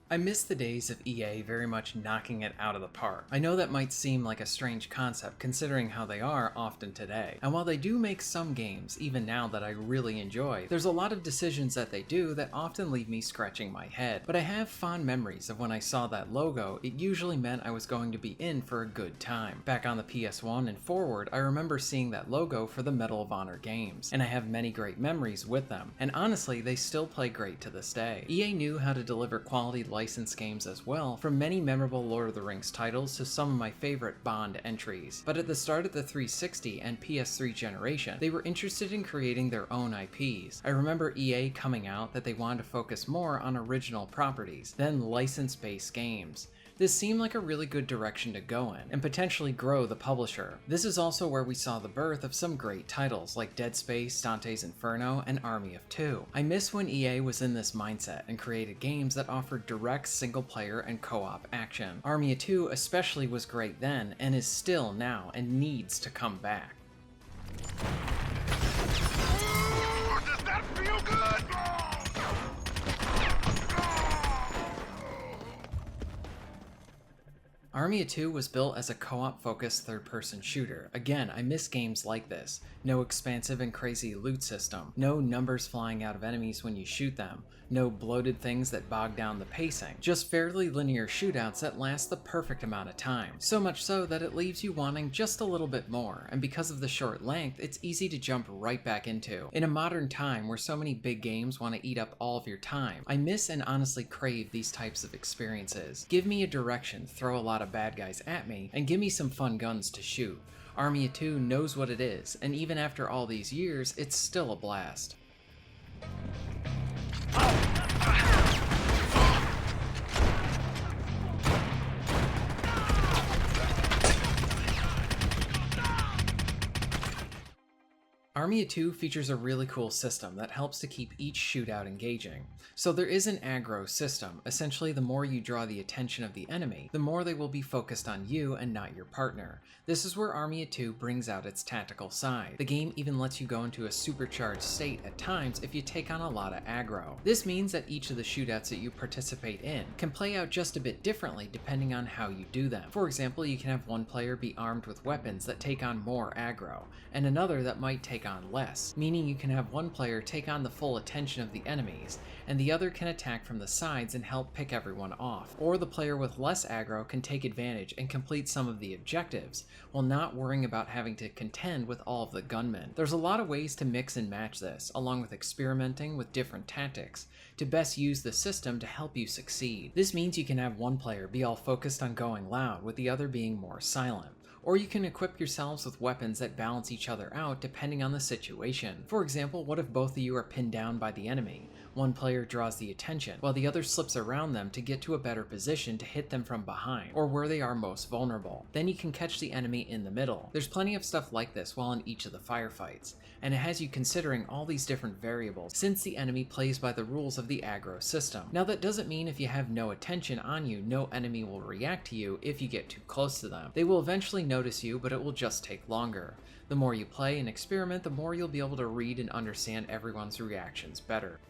I miss the days of EA very much knocking it out of the park. I know that might seem like a strange concept considering how they are often today. And while they do make some games, even now, that I really enjoy, there's a lot of decisions that they do that often leave me scratching my head. But I have fond memories of when I saw that logo. It usually meant I was going to be in for a good time. Back on the PS1 and forward, I remember seeing that logo for the Medal of Honor games, and I have many great memories with them. And honestly, they still play great to this day. EA knew how to deliver quality licensed games as well, from many memorable Lord of the Rings titles to some of my favorite Bond entries. But at the start of the 360 and PS3 generation, they were interested in creating their own IPs. I remember EA coming out that they wanted to focus more on original properties than license-based games. This seemed like a really good direction to go in, and potentially grow the publisher. This is also where we saw the birth of some great titles like Dead Space, Dante's Inferno, and Army of Two. I miss when EA was in this mindset and created games that offered direct single-player and co-op action. Army of Two especially was great then, and is still now, and needs to come back. Ooh, does that feel good? Army of Two was built as a co-op focused third-person shooter. Again, I miss games like this. No expansive and crazy loot system, no numbers flying out of enemies when you shoot them, no bloated things that bog down the pacing, just fairly linear shootouts that last the perfect amount of time. So much so that it leaves you wanting just a little bit more, and because of the short length, it's easy to jump right back into. In a modern time where so many big games want to eat up all of your time, I miss and honestly crave these types of experiences. Give me a direction, throw a lot of bad guys at me, and give me some fun guns to shoot. Army of Two knows what it is, and even after all these years, it's still a blast. Army of Two features a really cool system that helps to keep each shootout engaging. So there is an aggro system. Essentially, the more you draw the attention of the enemy, the more they will be focused on you and not your partner. This is where Army of Two brings out its tactical side. The game even lets you go into a supercharged state at times if you take on a lot of aggro. This means that each of the shootouts that you participate in can play out just a bit differently depending on how you do them. For example, you can have one player be armed with weapons that take on more aggro, and another that might take on less, meaning you can have one player take on the full attention of the enemies, and the other can attack from the sides and help pick everyone off. Or the player with less aggro can take advantage and complete some of the objectives, while not worrying about having to contend with all of the gunmen. There's a lot of ways to mix and match this, along with experimenting with different tactics, to best use the system to help you succeed. This means you can have one player be all focused on going loud, with the other being more silent. Or you can equip yourselves with weapons that balance each other out depending on the situation. For example, what if both of you are pinned down by the enemy? One player draws the attention, while the other slips around them to get to a better position to hit them from behind, or where they are most vulnerable. Then you can catch the enemy in the middle. There's plenty of stuff like this while in each of the firefights, and it has you considering all these different variables, since the enemy plays by the rules of the aggro system. Now that doesn't mean if you have no attention on you, no enemy will react to you if you get too close to them. They will eventually notice you, but it will just take longer. The more you play and experiment, the more you'll be able to read and understand everyone's reactions better.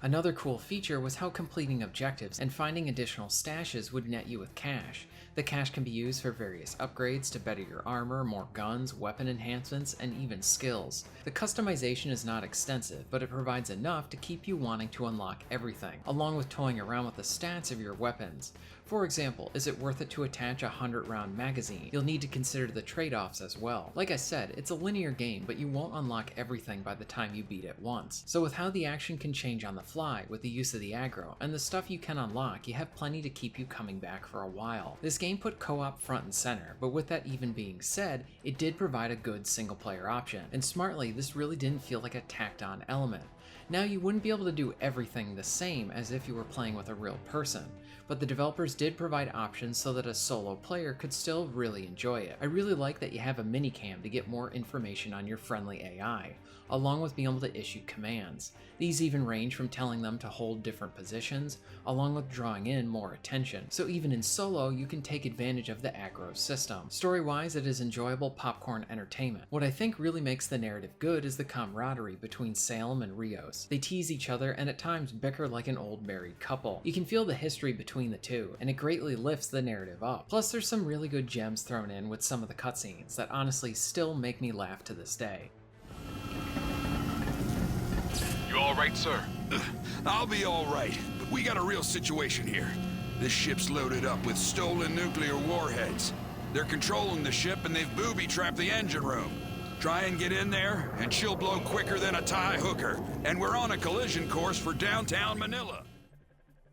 Another cool feature was how completing objectives and finding additional stashes would net you with cash. The cash can be used for various upgrades to better your armor, more guns, weapon enhancements, and even skills. The customization is not extensive, but it provides enough to keep you wanting to unlock everything, along with toying around with the stats of your weapons. For example, is it worth it to attach a 100-round magazine? You'll need to consider the trade-offs as well. Like I said, it's a linear game, but you won't unlock everything by the time you beat it once. So with how the action can change on the fly with the use of the aggro, and the stuff you can unlock, you have plenty to keep you coming back for a while. This game put co-op front and center, but with that even being said, it did provide a good single-player option, and smartly, this really didn't feel like a tacked-on element. Now, you wouldn't be able to do everything the same as if you were playing with a real person, but the developers did provide options so that a solo player could still really enjoy it. I really like that you have a minicam to get more information on your friendly AI, along with being able to issue commands. These even range from telling them to hold different positions, along with drawing in more attention. So even in solo, you can take advantage of the aggro system. Story-wise, it is enjoyable popcorn entertainment. What I think really makes the narrative good is the camaraderie between Salem and Rios. close. They tease each other and at times bicker like an old married couple. You can feel the history between the two, and it greatly lifts the narrative up. Plus, there's some really good gems thrown in with some of the cutscenes that honestly still make me laugh to this day. You all right, sir? I'll be all right, but we got a real situation here. This ship's loaded up with stolen nuclear warheads. They're controlling the ship and they've booby-trapped the engine room. Try and get in there, and she'll blow quicker than a Thai hooker. And we're on a collision course for downtown Manila.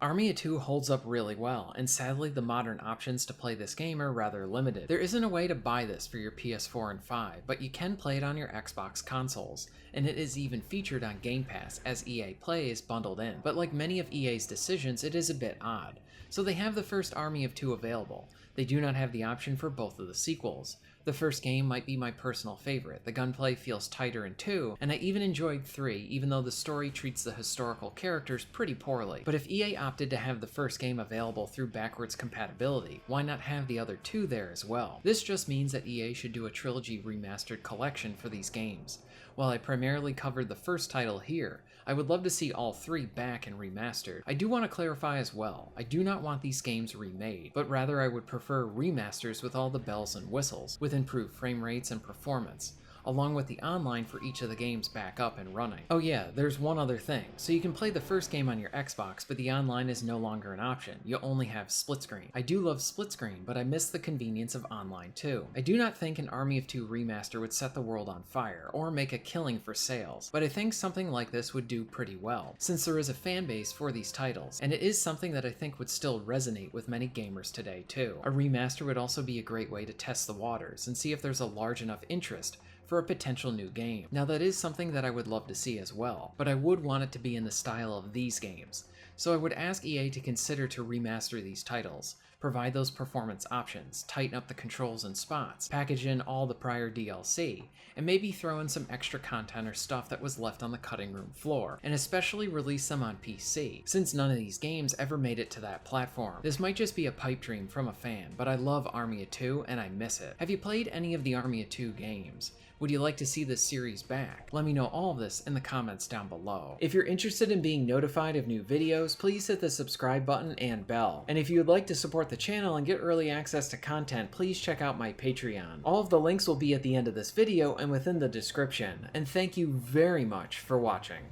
Army of Two holds up really well, and sadly the modern options to play this game are rather limited. There isn't a way to buy this for your PS4 and 5, but you can play it on your Xbox consoles, and it is even featured on Game Pass as EA Play is bundled in. But like many of EA's decisions, it is a bit odd. So they have the first Army of Two available. They do not have the option for both of the sequels. The first game might be my personal favorite. The gunplay feels tighter in 2, and I even enjoyed 3, even though the story treats the historical characters pretty poorly. But if EA opted to have the first game available through backwards compatibility, why not have the other 2 there as well? This just means that EA should do a trilogy remastered collection for these games. While I primarily covered the first title here, I would love to see all 3 back and remastered. I do want to clarify as well, I do not want these games remade, but rather I would prefer remasters with all the bells and whistles, with improved frame rates and performance, along with the online for each of the games back up and running. Oh yeah, there's one other thing. So you can play the first game on your Xbox, but the online is no longer an option. You only have split screen. I do love split screen, but I miss the convenience of online too. I do not think an Army of Two remaster would set the world on fire, or make a killing for sales, but I think something like this would do pretty well, since there is a fan base for these titles, and it is something that I think would still resonate with many gamers today too. A remaster would also be a great way to test the waters, and see if there's a large enough interest for a potential new game. Now that is something that I would love to see as well, but I would want it to be in the style of these games. So I would ask EA to consider to remaster these titles, provide those performance options, tighten up the controls and spots, package in all the prior DLC, and maybe throw in some extra content or stuff that was left on the cutting room floor, and especially release them on PC, since none of these games ever made it to that platform. This might just be a pipe dream from a fan, but I love Army of Two and I miss it. Have you played any of the Army of Two games? Would you like to see this series back? Let me know all of this in the comments down below. If you're interested in being notified of new videos, please hit the subscribe button and bell. And if you would like to support the channel and get early access to content, please check out my Patreon. All of the links will be at the end of this video and within the description. And thank you very much for watching.